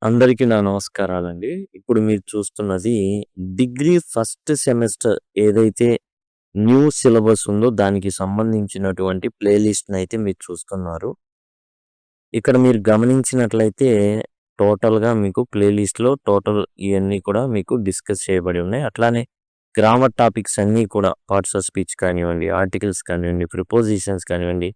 అందరికీ నా నమస్కారాలండి. ఇప్పుడు మీరు చూస్తున్నది డిగ్రీ ఫస్ట్ సెమిస్టర్ ఏదైతే న్యూ సిలబస్ ఉందో దానికి సంబంధించినటువంటి ప్లే లిస్ట్‌నయితే మీరు చూస్తున్నారు. ఇక్కడ మీరు గమనించినట్లయితే టోటల్‌గా మీకు ప్లే లిస్ట్‌లో టోటల్ ఇయన్నీ కూడా మీకు డిస్కస్ చేయబడి ఉన్నాయి. అట్లానే గ్రామర్ టాపిక్స్ అన్నీ కూడా పార్ట్స్ ఆఫ్ స్పీచ్ కానివ్వండి, ఆర్టికల్స్ కానివ్వండి, ప్రిపోజిషన్స్ కానివ్వండి,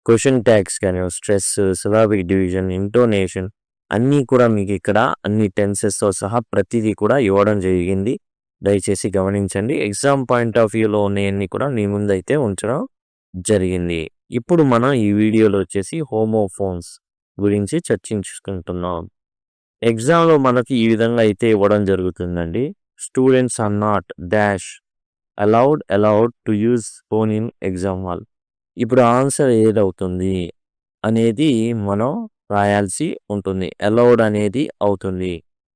క్వెషన్ ట్యాగ్స్ కానివ్వండి, స్ట్రెస్, సిలాబిక్ డివిజన్, ఇంటోనేషన్ అన్నీ కూడా మీకిక్కడ అన్ని టెన్సెస్‌తో సహా ప్రతీదీ కూడా ఇవ్వడం జరిగింది. దయచేసి గమనించండి. ఎగ్జామ్ పాయింట్ ఆఫ్ వ్యూలో ఉన్నయన్నీ కూడా మీ ముందైతే ఉంచడం జరిగింది. ఇప్పుడు మనం ఈ వీడియోలో వచ్చేసి హోమోఫోన్స్ గురించి చర్చించుకుంటున్నాం. ఎగ్జామ్‌లో మనకి ఈ విధంగా అయితే ఇవ్వడం జరుగుతుందండి. Students are not dash allowed to use phone in exam hall. ఇప్పుడు ఆన్సర్ ఏదవుతుంది అనేది మనం రాయాల్సి ఉంటుంది. అలౌడ్ అనేది అవుతుంది.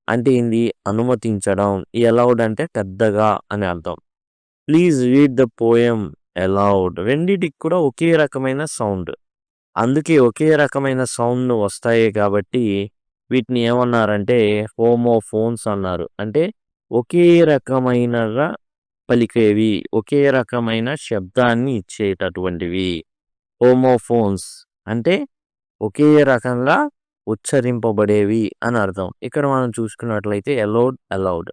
అంటే ఏంది? అనుమతించడం. ఈ అలౌడ్ అంటే పెద్దగా అని అర్థం. Please read the poem allowed. రెండిటికి కూడా ఒకే రకమైన సౌండ్. అందుకే ఒకే రకమైన సౌండ్ వస్తాయి కాబట్టి వీటిని ఏమన్నారంటే హోమోఫోన్స్ అన్నారు. అంటే ఒకే రకమైనగా పలికేవి, ఒకే రకమైన శబ్దాన్ని ఇచ్చేటటువంటివి. హోమోఫోన్స్ అంటే ఒకే రకంగా ఉచ్చరింపబడేవి అని అర్థం. ఇక్కడ మనం చూసుకున్నట్లయితే అలౌడ్.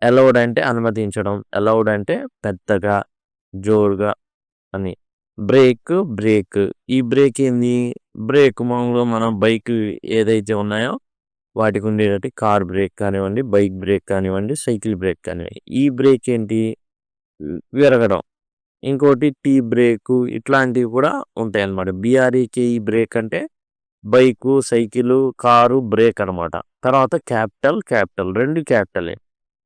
అలౌడ్ అంటే అనుమతించడం. అలౌడ్ అంటే పెద్దగా, జోరుగా అని. బ్రేక్. ఈ బ్రేక్ ఏంది? బ్రేక్ మామూలుగా మనం బైక్ ఏదైతే ఉన్నాయో వాటికి ఉండేటట్టు కార్ బ్రేక్ కానివ్వండి, బైక్ బ్రేక్ కానివ్వండి, సైకిల్ బ్రేక్ కానివ్వండి. ఈ బ్రేక్ ఏంటి? విరగడం. ఇంకోటి టీ బ్రేకు ఇట్లాంటివి కూడా ఉంటాయన్నమాట. బీఆర్‌ఈకేఈ బ్రేక్ అంటే బైకు, సైకిలు, కారు బ్రేక్ అనమాట. తర్వాత క్యాపిటల్ 2 క్యాపిటలే.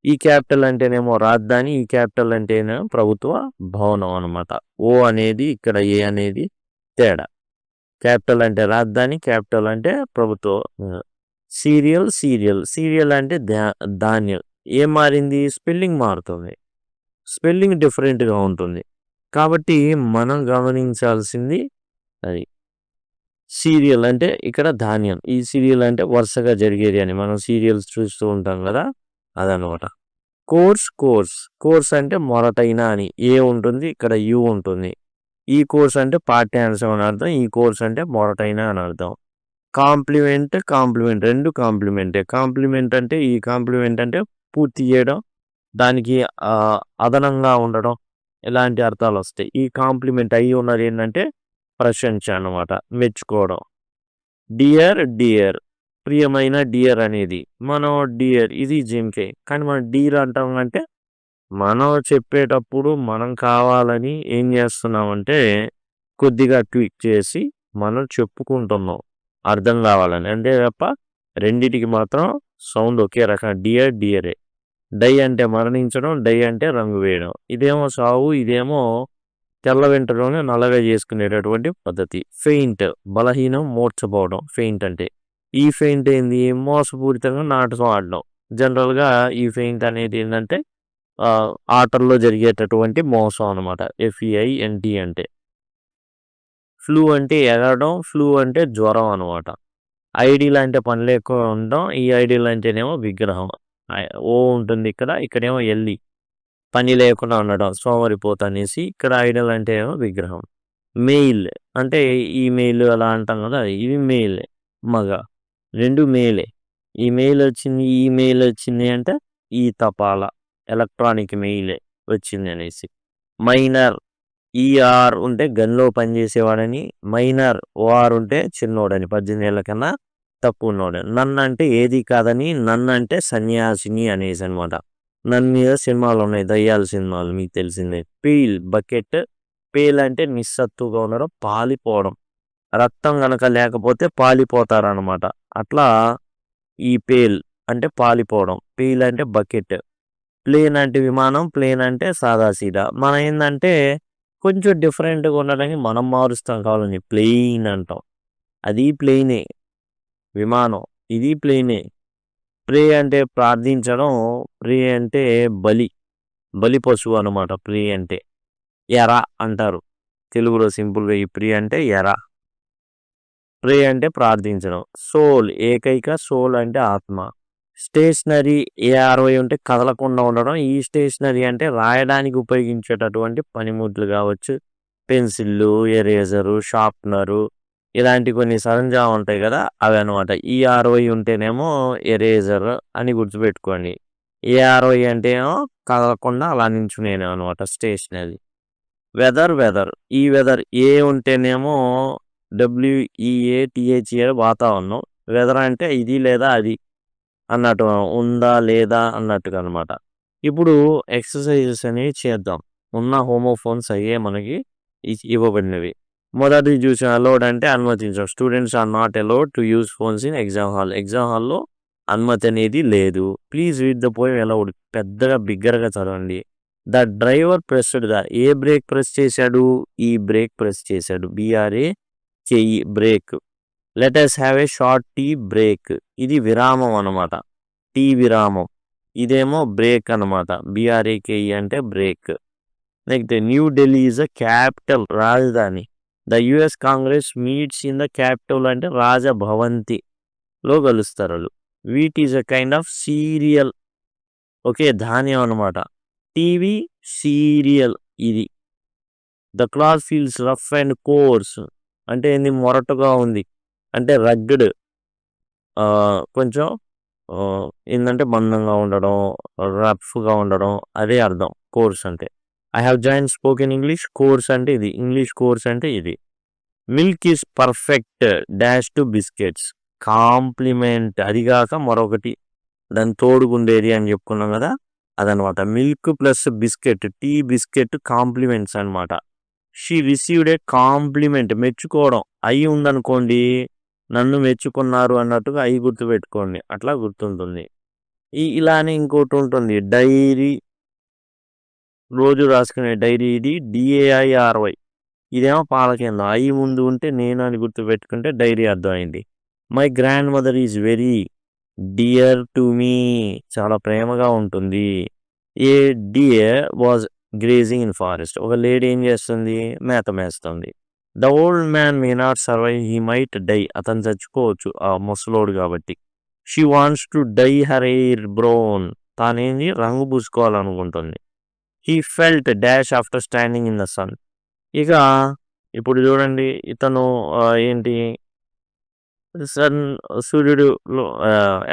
ఈ క్యాపిటల్ అంటేనేమో రాజధాని, ఈ క్యాపిటల్ అంటేనేమో ప్రభుత్వ భవనం అనమాట. ఓ అనేది ఇక్కడ ఏ అనేది తేడా. క్యాపిటల్ అంటే రాజధాని, క్యాపిటల్ అంటే ప్రభుత్వ సీరియల్ అంటే ధాన్యం. ఏం మారింది? స్పెల్లింగ్ మారుతుంది. స్పెల్లింగ్ డిఫరెంట్‌గా ఉంటుంది. కాబట్టి మనం గమనించాల్సింది అది. సీరియల్ అంటే ఇక్కడ ధాన్యం. ఈ సీరియల్ అంటే వరుసగా జరిగేది అని. మనం సీరియల్స్ చూస్తూ ఉంటాం గదా! అదనమాట. కోర్స్ అంటే మొరటైన అని. ఏ ఉంటుంది. ఇక్కడ యు ఉంటుంది. ఈ కోర్స్ అంటే పాఠ్యాంశం అని అర్థం. ఈ కోర్స్ అంటే మొరటైన అని అర్థం. కాంప్లిమెంట్ 2 కాంప్లిమెంటే. కాంప్లిమెంట్ అంటే ఈ కాంప్లిమెంట్ అంటే పూర్తి చేయడం. దానికి అదనంగా ఉండడం. ఇలాంటి అర్థాలొస్తాయి. ఈ కాంప్లిమెంట్ అయ్యి ఉన్నది ఏంటంటే ప్రశంస అన్నమాట. మెచ్చుకోవడం. డియర్ ప్రియమైన డియర్ అనేది. మనం డియర్ ఇది జింకే. కానీ మనం డీర్ అంటాం అంటే మనం చెప్పేటప్పుడు మనం కావాలని ఏం చేస్తున్నామంటే కొద్దిగా ట్విక్ చేసి మనం చెప్పుకుంటున్నాం. అర్థం కావాలని. అంతే తప్ప రెండిటికి మాత్రం సౌండ్ ఒకే రకం. డియరే. డై అంటే మరణించడం. డై అంటే రంగు వేయడం. ఇదేమో సావు. ఇదేమో తెల్ల వెంట్రుకలను నల్లగా చేసుకునేటటువంటి పద్ధతి. ఫెయింట్ బలహీనం, మూర్ఛపోవడం ఫెయింట్ అంటే. ఈ ఫెయింట్ ఏంది? మోసపూరితంగా నాటకం ఆడడం. జనరల్‌గా ఈ ఫెయింట్ అనేది ఏందంటే ఆటల్లో జరిగేటటువంటి మోసం అనమాట. FEINT అంటే. ఫ్లూ అంటే ఎగరడం. ఫ్లూ అంటే జ్వరం అనమాట. ఐడీల్ అంటే పని లేకుండా ఉండడం. ఈ ఐడీల్ అంటేనేమో విగ్రహం. ఓ ఉంటుంది ఇక్కడ. ఇక్కడేమో ఎల్ఈ. పని లేకుండా ఉండడం. సోమరిపోతు అనేసి. ఇక్కడ ఐడల్ అంటే ఏమో విగ్రహం. మెయిల్ అంటే ఈమెయిల్ అలా అంటాం కదా! ఇది మెయిలే. మగ. 2 మేలే. ఈమెయిల్ వచ్చింది అంటే ఈ తపాలా. ఎలక్ట్రానిక్ మెయిలే వచ్చింది అనేసి. మైనర్ ఈఆర్ ఉంటే గన్‌లో పనిచేసేవాడని. మైనర్ ఓఆర్ ఉంటే చిన్నోడని. 18 ఏళ్ల కన్నా తక్కువ ఉన్నోడని. నన్ అంటే ఏది కాదని. నన్ అంటే సన్యాసిని అనేసి అనమాట. నన్ మీద సినిమాలున్నాయి. దయ్యాల సినిమాలు మీకు తెలిసిందే. బకెట్. పేల్ అంటే నిస్సత్తుగా ఉండడం, పాలిపోవడం. రక్తం గనక లేకపోతే పాలిపోతారనమాట. అట్లా ఈ పేల్ అంటే పాలిపోవడం. పీల్ అంటే బకెట్. ప్లేన్ అంటే విమానం. ప్లేన్ అంటే సాదాసీదా. మనం ఏందంటే కొంచెం డిఫరెంట్‌గా ఉండడానికి మనం మారుస్తాం కావాలని. ప్లెయిన్ అంటాం. అది ప్లెయినే. విమానం. ఇది ప్లెయినే. ప్రే అంటే ప్రార్థించడం. ప్రే అంటే బలి. బలి పశువు అనమాట ప్రే అంటే. ఎర అంటారు. తెలుగులో సింపుల్‌గా ఈ ప్రి అంటే ఎర. ప్రే అంటే ప్రార్థించడం. సోల్ ఏకైక, సోల్ అంటే ఆత్మ. స్టేషనరీ ఏ60 ఉంటే కదలకుండా ఉండడం. ఈ స్టేషనరీ అంటే రాయడానికి ఉపయోగించేటటువంటి పనిముట్లు కావచ్చు. పెన్సిళ్ళు, ఎరేజరు, షార్ప్నరు ఇలాంటి కొన్ని సరంజామా ఉంటాయి కదా! అవి అనమాట. ఈ60 ఉంటేనేమో ఎరేజర్ అని గుర్తుపెట్టుకోండి. ఏ60 అంటే ఏమో కదలకుండా అలా నించునేది అనమాట స్టేషనరీ. వెదర్ ఈ వెదర్ ఏ ఉంటేనేమో WEATHER వాతావరణం. వెదర్ అంటే ఇది లేదా అది అన్నట్టు ఉందా లేదా అన్నట్టుగా అనమాట. ఇప్పుడు ఎక్సర్సైజెస్ అనేవి చేద్దాం. ఉన్న హోమోఫోన్స్ అయ్యే మనకి ఇవ్వబడినవి. మొదటిది చూసిన అలౌడ్ అంటే అనుమతించడం. Students are not allowed to use phones in exam hall. Exam హాల్‌లో అనుమతి అనేది లేదు. Please read the poem aloud. పెద్దగా బిగ్గరగా చదవండి. The driver pressed the a brake press చేశాడు? ఈ బ్రేక్ ప్రెస్ చేశాడు. BRAKE brake. Let us have a short tea break. ఇది విరామం అనమాట. టీ విరామం. ఇదేమో బ్రేక్ అనమాట. BRAKE అంటే break. Next New Delhi is a capital, రాజధాని. The US Congress meets in the capital అంటే రాజభవంతిలో కలుస్తారు వాళ్ళు. Wheat is a kind of serial. Okay, ధాన్యం అనమాట. టీవీ సీరియల్ ఇది. The cloth feels rough and course అంటే ఏంది? మొరటుగా ఉంది. అంటే రగ్గడ్, కొంచెం ఏంటంటే మందంగా ఉండడం, రఫ్గా ఉండడం, అదే అర్థం కోర్స్ అంటే. I have join spoken English. Course అంటే ఇది. ఇంగ్లీష్ కోర్స్ అంటే ఇది. Milk is perfect dash to biscuits. Complement. అదిగాక మరొకటి దాని తోడుగుండేది అని చెప్పుకున్నాం కదా, అదనమాట. Milk plus biscuit, tea biscuit complements అనమాట. షీ రిసీవ్డ్ ఏ కాంప్లిమెంట్, మెచ్చుకోవడం. అయి ఉందనుకోండి, నన్ను మెచ్చుకున్నారు అన్నట్టుగా అయి గుర్తుపెట్టుకోండి, అట్లా గుర్తుంటుంది. ఇలానే ఇంకోటి ఉంటుంది, డైరీ. రోజు రాసుకునే డైరీ. ఇది DAIRY. ఇదేమో పాలకేంద్రం. అయి ముందు ఉంటే నేను అని గుర్తుపెట్టుకుంటే డైరీ అర్థమైంది. My grand mother is very dear to me. చాలా ప్రేమగా ఉంటుంది. A deer was grazing in forest. ఒక లేడీ ఏం చేస్తుంది? మేత మేస్తుంది. The old man may not survive, he might die. అతను చచ్చిపోవచ్చు, ఆ ముసలోడు కాబట్టి. She wants to dye her hair brown. తానేంది? రంగు పూసుకోవాలనుకుంటుంది. He felt dash after standing in the sun. ఇక ఇప్పుడు చూడండి, ఇతను ఏంటి, సూర్యుడు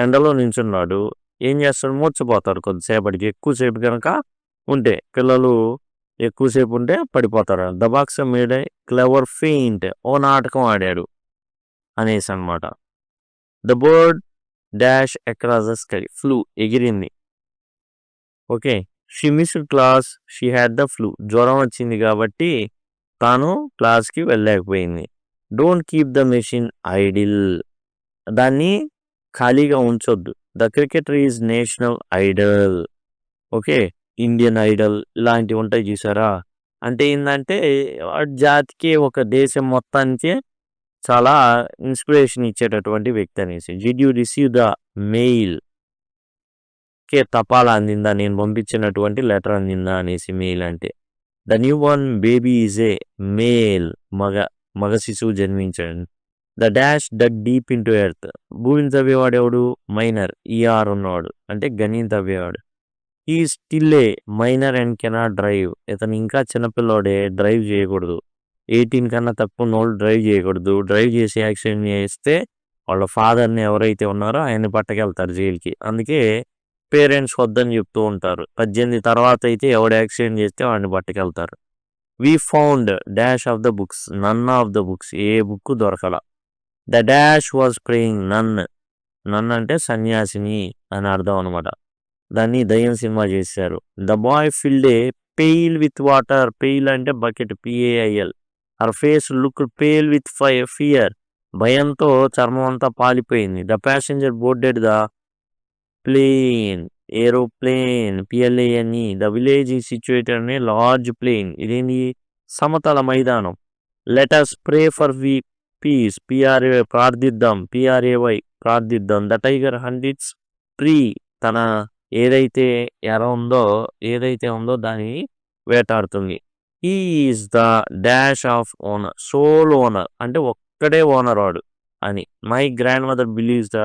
ఎండలో నించున్నాడు. ఏం చేస్తాడు? మూర్చపోతారు కొద్దిసేపటికి. ఎక్కువసేపు కనుక ఉంటే, పిల్లలు ఎక్కువసేపు ఉంటే పడిపోతారు. The box made a clever feint. ఓ నాటకం ఆడాడు అనేసి అనమాట. The bird dash across the sky. Flew, ఎగిరింది. Okay. She missed class, she had the flu. జ్వరం వచ్చింది కాబట్టి తాను క్లాస్కి వెళ్ళలేకపోయింది. Don't keep the machine idle. దాన్ని ఖాళీగా ఉంచొద్దు. The cricketer is national idol. Okay, Indian Idol ఇలాంటివి ఉంటాయి చూసారా. అంటే ఏంటంటే జాతికి, ఒక దేశం మొత్తానికి చాలా ఇన్స్పిరేషన్ ఇచ్చేటటువంటి వ్యక్తి అనేసి. Did you receive the mail. Okay, తపాలా అందిందా, నేను పంపించినటువంటి లెటర్ అందిందా అనేసి మెయిల్ అంటే. The new born baby is a male. మగ శిశువు జన్మించాడు. The dash dug deep in to earth. భూమిని తవ్వేవాడు ఎవడు? మైనర్. ER ఉన్నవాడు అంటే గనిని తవ్వేవాడు. He still a minor and cannot drive. ఇతను ఇంకా చిన్నపిల్లోడే, డ్రైవ్ చేయకూడదు. 18 కన్నా తక్కువ ఉన్నోళ్ళు డ్రైవ్ చేయకూడదు. డ్రైవ్ చేసి యాక్సిడెంట్ చేస్తే వాళ్ళ ఫాదర్ని ఎవరైతే ఉన్నారో ఆయన్ని పట్టుకెళ్తారు జైలుకి. అందుకే పేరెంట్స్ వద్దని చెప్తూ ఉంటారు. 18 తర్వాత అయితే ఎవడు యాక్సిడెంట్ చేస్తే వాడిని పట్టుకెళ్తారు. We found dash of the books. None of the books. ఏ బుక్ దొరకల. The dash was praying nun. Nun అంటే సన్యాసిని అని అర్థం అనమాట. దాన్ని దయ్యం సినిమా చేశారు. The boy filled a pail with water. Pail అంటే bucket, PAIL. Her face look pale with fear. భయంతో చర్మం అంతా పాలిపోయింది. The passenger boarded the plane. Aeroplane, PLANE. The village is situated on a large plain. ఇదేంటి? సమతల మైదానం. Let us pray for peace. PRA ప్రార్థిద్దాం. PRAY ప్రార్థిద్దాం. The tiger hunt its prey. తన ఏదైతే ఎర ఉందో, ఏదైతే ఉందో దాన్ని వేటాడుతుంది. Is the dash of owner. Sole owner అంటే ఒక్కడే ఓనర్ వాడు. అని. My grand mother believes the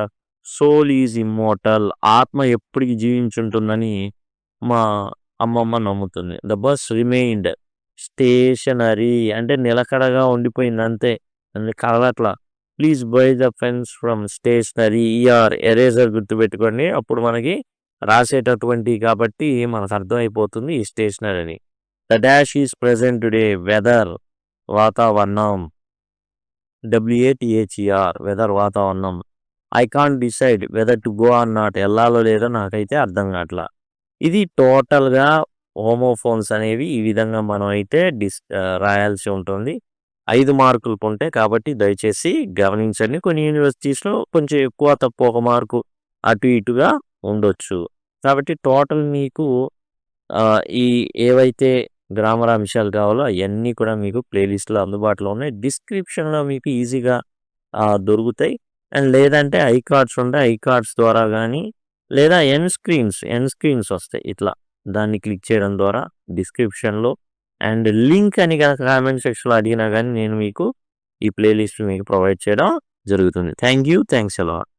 soul is immortal. ఆత్మ ఎప్పటికి జీవించుంటుందని మా అమ్మమ్మ నమ్ముతుంది. ద బస్ రిమైన్డ్ స్టేషనరీ అంటే నిలకడగా ఉండిపోయింది అంతే. కదలట్లా. Please buy the pens from stationery eraser గుర్తుపెట్టుకోండి. అప్పుడు మనకి రాసేటటువంటి కాబట్టి మనకు అర్థమైపోతుంది ఈ స్టేషనరీ అని. The dash is present today weather వాతావరణం. WATHER వెదర్ వాతావరణం. I can't decide whether to go or not. వెళ్ళాలో లేదో నాకైతే అర్థం కావట్లా. ఇది టోటల్గా హోమోఫోన్స్ అనేవి ఈ విధంగా మనం అయితే రాయాల్సి ఉంటుంది. 5 మార్కులు ఉంటాయి కాబట్టి దయచేసి గమనించండి. కొన్ని యూనివర్సిటీస్లో కొంచెం ఎక్కువ తక్కువ 1 మార్కు అటు ఇటుగా ఉండొచ్చు. కాబట్టి టోటల్ మీకు ఈ ఏవైతే గ్రామర్ అంశాలు కావాలో అవన్నీ కూడా మీకు ప్లేలిస్ట్లో అందుబాటులో ఉన్నాయి. డిస్క్రిప్షన్లో మీకు ఈజీగా దొరుకుతాయి. అండ్ లేదంటే ఐ కార్డ్స్ ఉంటాయి. ఐ కార్డ్స్ ద్వారా కానీ లేదా ఎన్ స్క్రీన్స్ వస్తాయి. ఇట్లా దాన్ని క్లిక్ చేయడం ద్వారా డిస్క్రిప్షన్లో అండ్ లింక్ అని కనుక కామెంట్ సెక్షన్లో అడిగినా కానీ నేను మీకు ఈ ప్లేలిస్ట్ మీకు ప్రొవైడ్ చేయడం జరుగుతుంది. Thanks a lot.